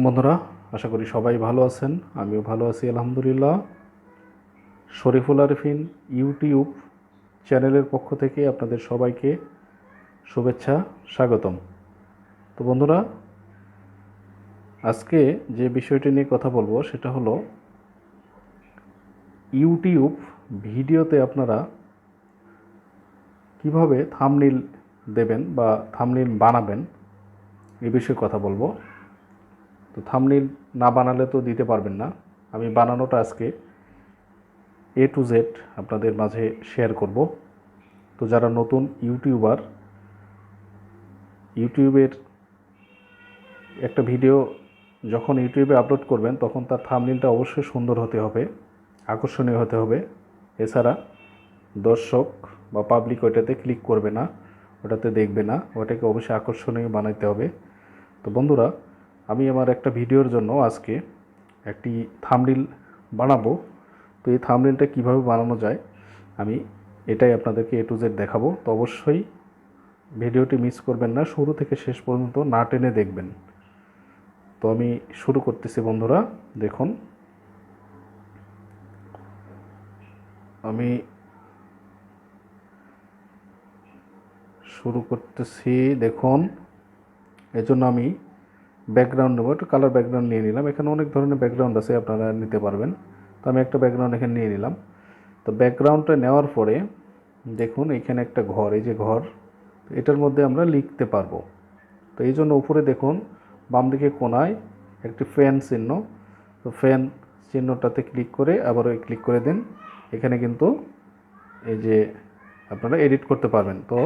বন্ধুরা, আশা করি সবাই ভালো আছেন। আমিও ভালো আছি আলহামদুলিল্লাহ। শরীফুল আরেফিন ইউটিউব চ্যানেলের পক্ষ থেকে আপনাদের সবাইকে শুভেচ্ছা, স্বাগতম। তো বন্ধুরা, আজকে যে বিষয়টি নিয়ে কথা বলবো সেটা হলো ইউটিউব ভিডিওতে আপনারা কিভাবে থাম্বনেইল দেবেন বা থাম্বনেইল বানাবেন এই বিষয়ে কথা বলবো। তো থাম্বনেইল না বানালে তো দিতে পারবেন না। আমি বানানোটা আজকে A to Z আপনাদের মাঝে শেয়ার করব। তো যারা নতুন ইউটিউবার, ইউটিউবের একটা ভিডিও যখন ইউটিউবে আপলোড করবেন তখন তার থাম্বনেইলটা অবশ্যই সুন্দর হতে হবে, আকর্ষণীয় হতে হবে। এছাড়া দর্শক বা পাবলিক ওইটাতে ক্লিক করবে না, ওটাতে দেখবে না, ওটাকে অবশ্যই আকর্ষণীয় বানাইতে হবে। তো বন্ধুরা, আমি আমার একটা ভিডিওর জন্য আজকে একটি থাম্বনেইল বানাবো। তো এই থাম্বনেইলটা কীভাবে বানানো যায় আমি এটাই আপনাদেরকে A to Z দেখাবো। তো অবশ্যই ভিডিওটি মিস করবেন না, শুরু থেকে শেষ পর্যন্ত না টেনে দেখবেন। তো আমি শুরু করতেছি বন্ধুরা। দেখুন, আমি শুরু করতেছি। দেখুন, এর জন্য আমি ব্যাকগ্রাউন্ড নেব, একটু কালার ব্যাকগ্রাউন্ড নিয়ে নিলাম। এখানে অনেক ধরনের ব্যাকগ্রাউন্ড আছে, আপনারা নিতে পারবেন। তো আমি একটা ব্যাকগ্রাউন্ড এখানে নিয়ে নিলাম। তো ব্যাকগ্রাউন্ডটা নেওয়ার পরে দেখুন এখানে একটা ঘর, এই যে ঘর, এটার মধ্যে আমরা লিখতে পারবো। তো এই জন্য উপরে দেখুন বাম দিকে কোনায় একটি ফ্যান চিহ্ন, তো ফ্যান চিহ্নটাতে ক্লিক করে আবার ওই ক্লিক করে দিন। এখানে কিন্তু এই যে আপনারা এডিট করতে পারবেন। তো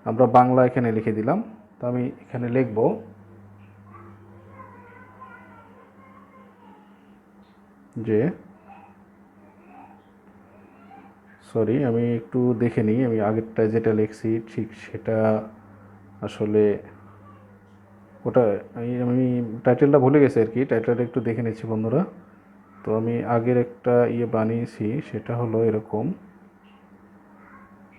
আমরা বাংলা এখানে লিখে দিলাম। তো আমি এখানে লিখব যে, সরি আমি একটু দেখে নিই, আমি আগেরটায় যেটা লিখছি ঠিক সেটা আসলে ওটা আমি টাইটেলটা ভুলে গেছি আর কি। টাইটেলটা একটু দেখে নিচ্ছি বন্ধুরা। তো আমি আগের একটা বানিয়েছি, সেটা হলো এরকম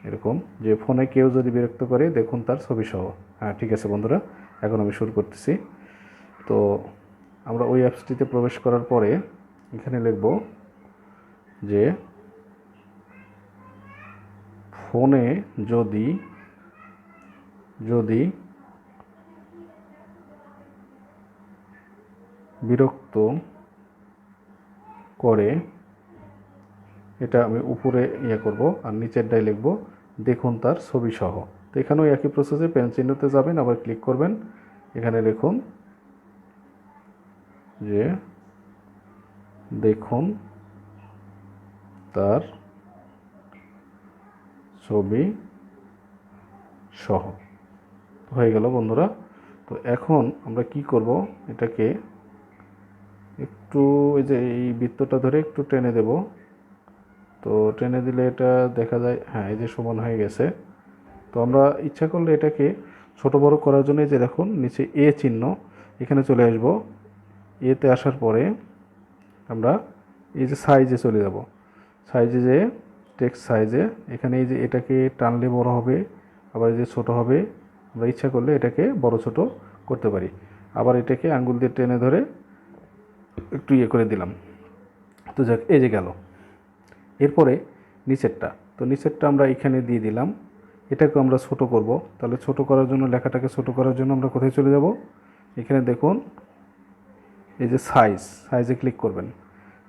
এরকম যে ফোনে কেউ যদি বিরক্ত করে দেখুন তার ছবি সহ। হ্যাঁ, ঠিক আছে বন্ধুরা, এখন আমি শুরু করতেছি। তো আমরা ওই অ্যাপসটিতে প্রবেশ করার পরে এখানে লিখব যে ফোনে যদি যদি বিরক্ত করে, এটা আমি উপরে করব আর নিচেরটাই লিখব দেখুন তার ছবি সহ। তো এখানেও একই প্রসেসে পেন চিহ্নতে যাবেন, আবার ক্লিক করবেন। এখানে লিখুন যে দেখুন তার ছবি সহ। হয়ে গেল বন্ধুরা। তো এখন আমরা কি করব, এটাকে একটু এই যে এই বৃত্তটা ধরে একটু টেনে দেব। তো টেনে দিলে এটা দেখা যায়, হ্যাঁ এই যে সমান হয়ে গেছে। তো আমরা ইচ্ছা করলে এটাকে ছোট বড় করার জন্য যে দেখুন নিচে এ চিহ্ন, এখানে চলে আসব। এতে আসার পরে আমরা এই যে সাইজে চলে যাব। সাইজে যে টেক্সট সাইজে এখানে এই যে এটাকে টানলে বড় হবে, আবার এই যে ছোট হবে। আমরা ইচ্ছা করলে এটাকে বড় ছোট করতে পারি। আবার এটাকে আঙ্গুল দিয়ে টেনে ধরে একটু করে দিলাম। তো যাক, এই যে গেল। এরপরে নিচেরটা, তো নিচেরটা আমরা এখানে দিয়ে দিলাম। এটাকে আমরা ছোট করব। তাহলে ছোট করার জন্য, লেখাটাকে ছোট করার জন্য আমরা কোথায় চলে যাব, এখানে দেখুন এই যে সাইজে ক্লিক করবেন।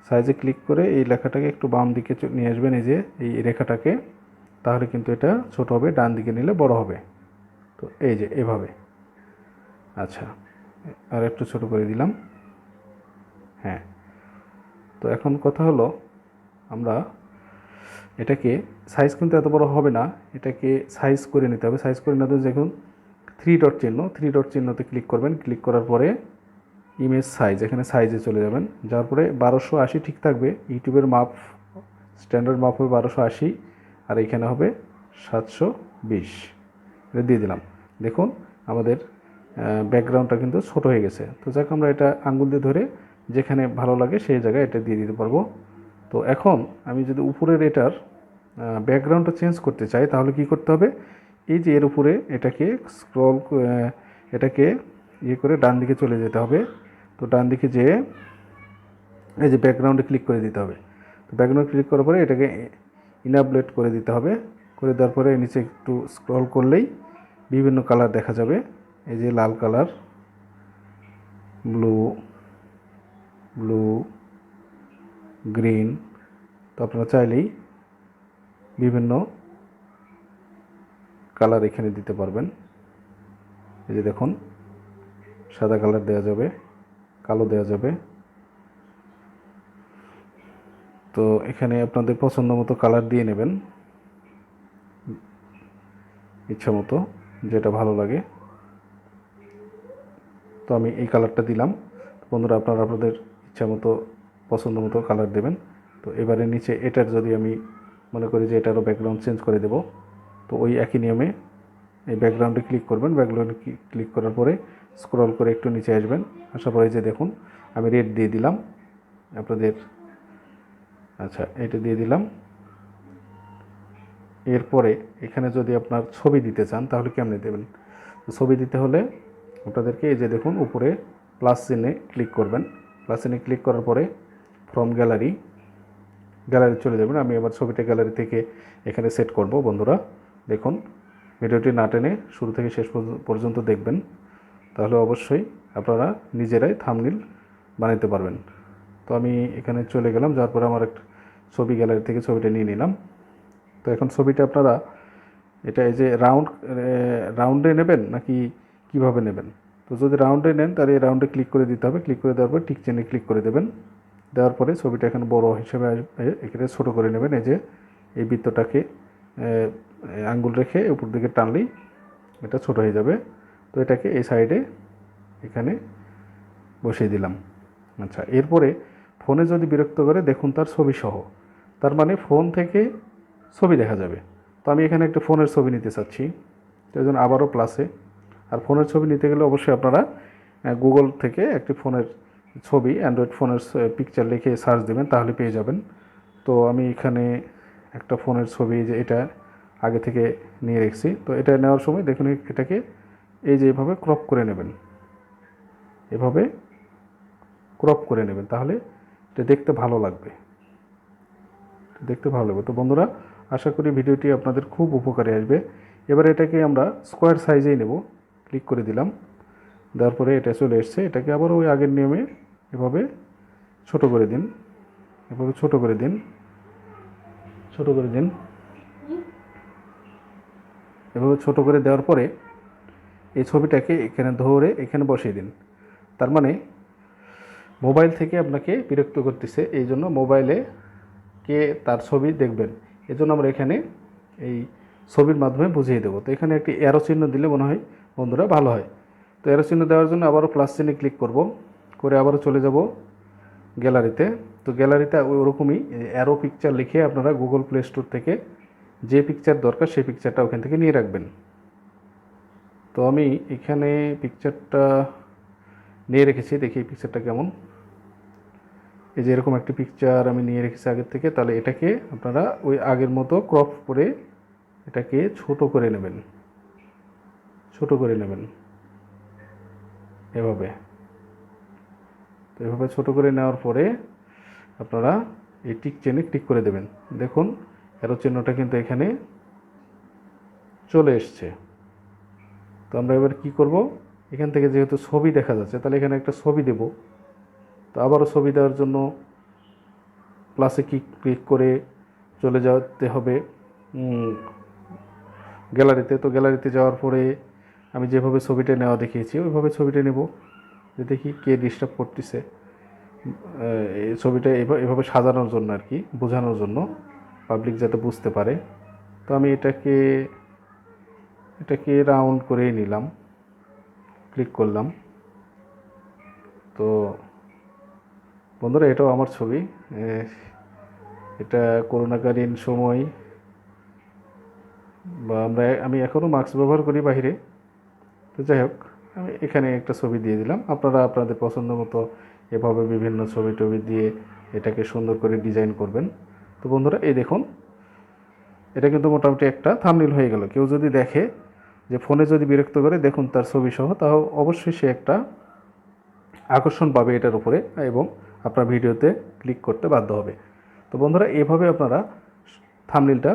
সাইজে ক্লিক করে এই লেখাটাকে একটু বাম দিকে নিয়ে আসবেন, এই যে এই রেখাটাকে। তাহলে কিন্তু এটা ছোট হবে, ডান দিকে নিলে বড় হবে। তো এই যে এভাবে। আচ্ছা, আর একটু ছোট করে দিলাম। হ্যাঁ, তো এখন কথা হলো আমরা এটাকে সাইজ কিন্তু এত বড় হবে না, এটাকে সাইজ করে নিতে হবে। সাইজ করে নিতে দেখুন থ্রি ডট চিহ্নতে ক্লিক করবেন। ক্লিক করার পরে ইমেজ সাইজ, এখানে সাইজে চলে যাবেন। যাওয়ার পরে 1280 ঠিক থাকবে। ইউটিউবের মাপ স্ট্যান্ডার্ড মাপ হবে 1280, আর এখানে হবে 720। এটা দিয়ে দিলাম। দেখুন আমাদের ব্যাকগ্রাউন্ডটা কিন্তু ছোট হয়ে গেছে। তো যাক, আমরা এটা আঙ্গুল দিয়ে ধরে যেখানে ভালো লাগে সেই জায়গায় এটা দিয়ে দিতে পারবো। তো এখন আমি যদি উপরের এটার ব্যাকগ্রাউন্ডটা চেঞ্জ করতে চাই তাহলে কি করতে হবে, এই যে এর উপরে এটাকে স্ক্রল, এটাকে করে ডান দিকে চলে যেতে হবে। তো তো ডান দিকে যেয়ে এই যে ব্যাকগ্রাউন্ডে ক্লিক করে দিতে হবে। তো ব্যাকগ্রাউন্ড ক্লিক করার পরে এটাকে ইনাবলেট করে দিতে হবে। করে দেওয়ার পরে নিচে একটু স্ক্রল করলেই বিভিন্ন কালার দেখা যাবে। এই যে লাল কালার, ব্লু, গ্রিন। তো আপনারা চাইলেই বিভিন্ন কালার এখানে দিতে পারবেন। এই যে দেখুন, সাদা কালার দেওয়া যাবে, কালো দেওয়া যাবে। তো এখানে আপনাদের পছন্দ মতো কালার দিয়ে নেবেন, ইচ্ছা মতো যেটা ভালো লাগে। তো আমি এই কালারটা দিলাম। বন্ধুরা আপনারা আপনাদের ইচ্ছা মতো পছন্দ মতো কালার দেবেন। তো এবারে নিচে এটার যদি আমি মনে করি যে এটারও ব্যাকগ্রাউন্ড চেঞ্জ করে দেব, তো ওই একই নিয়মে এই ব্যাকগ্রাউন্ডে ক্লিক করবেন। ব্যাকগ্রাউন্ডে ক্লিক করার পরে স্ক্রল করে একটু নিচে আসবেন। আসার পরে যে দেখুন আমি রেড দিয়ে দিলাম আপনাদের, আচ্ছা এটা দিয়ে দিলাম। এরপরে এখানে যদি আপনার ছবি দিতে চান তাহলে কেমনে দেবেন? ছবি দিতে হলে আপনাদেরকে এই যে দেখুন উপরে প্লাস চিহ্নে ক্লিক করবেন। প্লাস চিহ্নে ক্লিক করার পরে ফ্রম গ্যালারি চলে যাবেন। আমি এবার ছবিটা গ্যালারি থেকে এখানে সেট করব। বন্ধুরা দেখুন, ভিডিওটি না টেনে শুরু থেকে শেষ পর্যন্ত দেখবেন, তাহলে অবশ্যই আপনারা নিজেরাই থাম্বনেল বানাতে পারবেন। তো আমি এখানে চলে গেলাম, যার পরে আমার একটা ছবি গ্যালারি থেকে ছবিটা নিয়ে নিলাম। তো এখন ছবিটা আপনারা এটা এই যে রাউন্ডে নেবেন নাকি কিভাবে নেবেন? তো যদি রাউন্ডে নেন তাহলে এই রাউন্ডে ক্লিক করে দিতে হবে। ক্লিক করে দেওয়ার পর টিক চিহ্নে ক্লিক করে দেবেন। দেওয়ার পরে ছবিটা এখন বড় হিসেবে আসবে, এখানে ছোটো করে নেবেন। এই যে এই বৃত্তটাকে আঙ্গুল রেখে উপর দিকে টানলেই এটা ছোট হয়ে যাবে। তো এটাকে এই সাইডে এখানে বসিয়ে দিলাম। আচ্ছা, এরপরে ফোনে যদি বিরক্ত করে দেখুন তার ছবি সহ, তার মানে ফোন থেকে ছবি দেখা যাবে। তো আমি এখানে একটা ফোনের ছবি নিতে চাচ্ছি, সেই জন্য আবারও প্লাসে। আর ফোনের ছবি নিতে গেলে অবশ্যই আপনারা গুগল থেকে একটি ফোনের ছবি, অ্যান্ড্রয়েড ফোনের পিকচার লিখে সার্চ দেবেন, তাহলে পেয়ে যাবেন। তো আমি এখানে একটা ফোনের ছবি যে এটা আগে থেকে নিয়ে রেখেছি। তো এটা নেওয়ার সময় দেখুন এটাকে এই যে এভাবে ক্রপ করে নেবেন, এভাবে ক্রপ করে নেবেন, তাহলে এটা দেখতে ভালো লাগবে। তো বন্ধুরা আশা করি ভিডিওটি আপনাদের খুব উপকারে আসবে। এবার এটাকে আমরা স্কোয়ার সাইজেই নেব। ক্লিক করে দিলাম, দেওয়ার পরে এটা চলে এসছে। এটাকে আবার ওই আগের নিয়মে এভাবে ছোট করে দিন, এভাবে ছোট করে দিন, এভাবে ছোট করে দেওয়ার পরে এই ছবিটাকে এখানে ধরে এখানে বসিয়ে দিন। তার মানে মোবাইল থেকে আপনাকে বিরক্ত করতেছে, এই জন্য মোবাইলে কে তার ছবি দেখবেন, এই জন্য আমরা এখানে এই ছবির মাধ্যমে বুঝিয়ে দেবো। তো এখানে একটি অ্যারো চিহ্ন দিলে মনে হয় বন্ধুরা ভালো হয়। তো অ্যারো চিহ্ন দেওয়ার জন্য আবারও প্লাস চিহ্নে ক্লিক করব, করে আবারও চলে যাব গ্যালারিতে। তো গ্যালারিতে ওরকমই অ্যারো পিকচার লিখে আপনারা গুগল প্লে স্টোর থেকে যে পিকচার দরকার সেই পিকচারটা ওখান থেকে নিয়ে রাখবেন। তো আমি এখানে পিকচারটা নিয়ে রেখেছি, দেখি এই পিকচারটা কেমন। এই যে এরকম একটি পিকচার আমি নিয়ে রেখেছি আগের থেকে। তাহলে এটাকে আপনারা ওই আগের মতো ক্রপ করে এটাকে ছোট করে নেবেন এভাবে। তো এভাবে ছোট করে নেওয়ার পরে আপনারা এই টিক চিহ্নে ক্লিক করে দেবেন। দেখুন অ্যারো চিহ্নটা কিন্তু এখানে চলে এসছে। তো আমরা এবার কি করব, এখান থেকে যেহেতু ছবি দেখা যাচ্ছে তাহলে এখানে একটা ছবি দেব। তো আবারও ছবি দেওয়ার জন্য প্লাসে ক্লিক করে চলে যেতে হবে গ্যালারিতে। তো গ্যালারিতে যাওয়ার পরে আমি যেভাবে ছবিটা নেওয়া দেখিয়েছি ওইভাবে ছবিটা নেব। যে দেখি কে ডিস্টার্ব করতেছে, এই ছবিটা এভাবে সাজানোর জন্য আর কি, বোঝানোর জন্য, পাবলিক যাতে বুঝতে পারে। তো আমি এটাকে রাউন্ড করেই নিলাম, ক্লিক করলাম। তো বন্ধুরা এটাও আমার ছবি, এটা করোনাকালীন সময় বা আমি এখনও মাস্ক ব্যবহার করি বাহিরে। তো যাই হোক, আমি এখানে একটা ছবি দিয়ে দিলাম। আপনারা আপনাদের পছন্দ মতো এভাবে বিভিন্ন ছবি টবি দিয়ে এটাকে সুন্দর করে ডিজাইন করবেন। তো বন্ধুরা এই দেখুন, এটা কিন্তু মোটামুটি একটা থাম্বনেল হয়ে গেল। কেউ যদি দেখে যে ফোনে যদি বিরক্ত করে দেখুন তার ছবি সহ, তাও অবশ্যই সে একটা আকর্ষণ পাবে এটার উপরে এবং আপনার ভিডিওতে ক্লিক করতে বাধ্য হবে। তো বন্ধুরা, এভাবে আপনারা থাম্বনেইলটা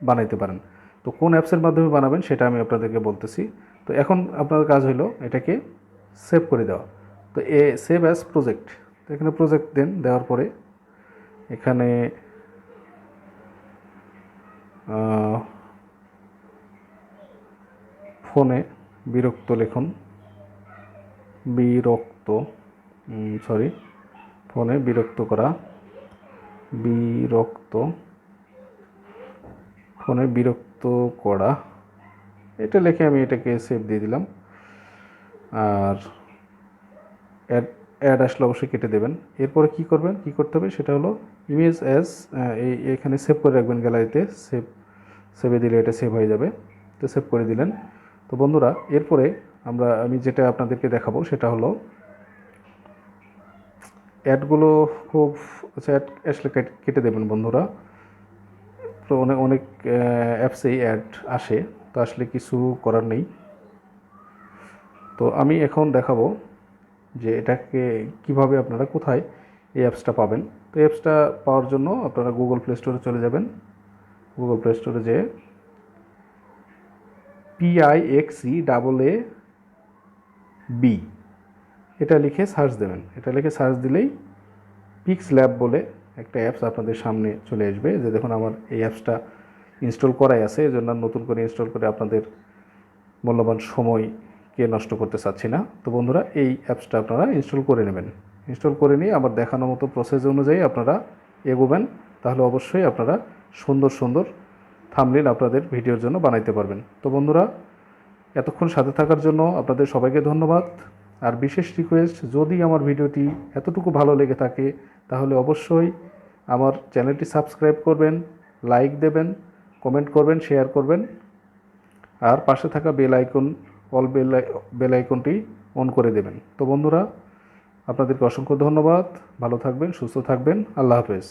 বানাইতে পারেন। তো কোন অ্যাপসের মাধ্যমে বানাবেন সেটা আমি আপনাদেরকে বলতেছি। তো এখন আপনার কাজ হলো এটাকে সেভ করে দেওয়া। তো সেভ অ্যাজ প্রজেক্ট, তো এখানে প্রজেক্ট দেন, দেওয়ার পরে এখানে ফোনে বিরক্ত লিখুন, বিরক্ত সরি ফোনে বিরক্ত করা, বিরক্ত ফোনে বিরক্ত করা, এটা লিখে আমি এটাকে সেভ দিয়ে দিলাম। আর অ্যাড অ্যাড আসলে অবশ্যই কেটে দেবেন। এরপরে কী করবেন, কী করতে হবে সেটা হলো ইমেজ অ্যাজ, এখানে সেভ করে রাখবেন গ্যালারিতে, সেভে দিলে এটা সেভ হয়ে যাবে। তো সেভ করে দিলেন। তো বন্ধুরা, এরপরে আমি যেটা আপনাদেরকে দেখাবো সেটা হলো অ্যাডগুলো খুব অ্যাড আসলে কেটে দেবেন বন্ধুরা। তো অনেক অনেক অ্যাপসেই অ্যাড আসে, তো আসলে কিছু করার নেই। তো আমি এখন দেখাবো যে এটাকে কিভাবে আপনারা কোথায় এই অ্যাপসটা পাবেন। তো অ্যাপসটা পাওয়ার জন্য আপনারা গুগল প্লে স্টোরে চলে যাবেন। গুগল প্লে স্টোরে যেয়ে PIXEAAB এটা লিখে সার্চ দেবেন। এটা লিখে সার্চ দিলেই পিক্স ল্যাব বলে একটা অ্যাপস আপনাদের সামনে চলে আসবে। যে দেখুন, আমার এই অ্যাপসটা ইনস্টল করাই আছে, এই জন্য নতুন করে ইনস্টল করে আপনাদের মূল্যবান সময়কে নষ্ট করতে চাচ্ছি না। তো বন্ধুরা, এই অ্যাপসটা আপনারা ইনস্টল করে নেবেন। ইনস্টল করে নিয়ে আমার দেখানো মতো প্রসেস অনুযায়ী আপনারা এগোবেন, তাহলে অবশ্যই আপনারা সুন্দর সুন্দর থাম্বনেইল আপনাদের ভিডিওর জন্য বানাইতে পারবেন। তো বন্ধুরা, এতক্ষণ সাথে থাকার জন্য আপনাদের সবাইকে ধন্যবাদ। আর বিশেষ রিকোয়েস্ট, যদি আমার ভিডিওটি এতটুকু ভালো লেগে থাকে তাহলে অবশ্যই আমার চ্যানেলটি সাবস্ক্রাইব করবেন, লাইক দেবেন, কমেন্ট করবেন, শেয়ার করবেন। আর পাশে থাকা বেল আইকনটি অন করে দেবেন। তো বন্ধুরা, আপনাদেরকে অসংখ্য ধন্যবাদ। ভালো থাকবেন, সুস্থ থাকবেন। আল্লাহ হাফেজ।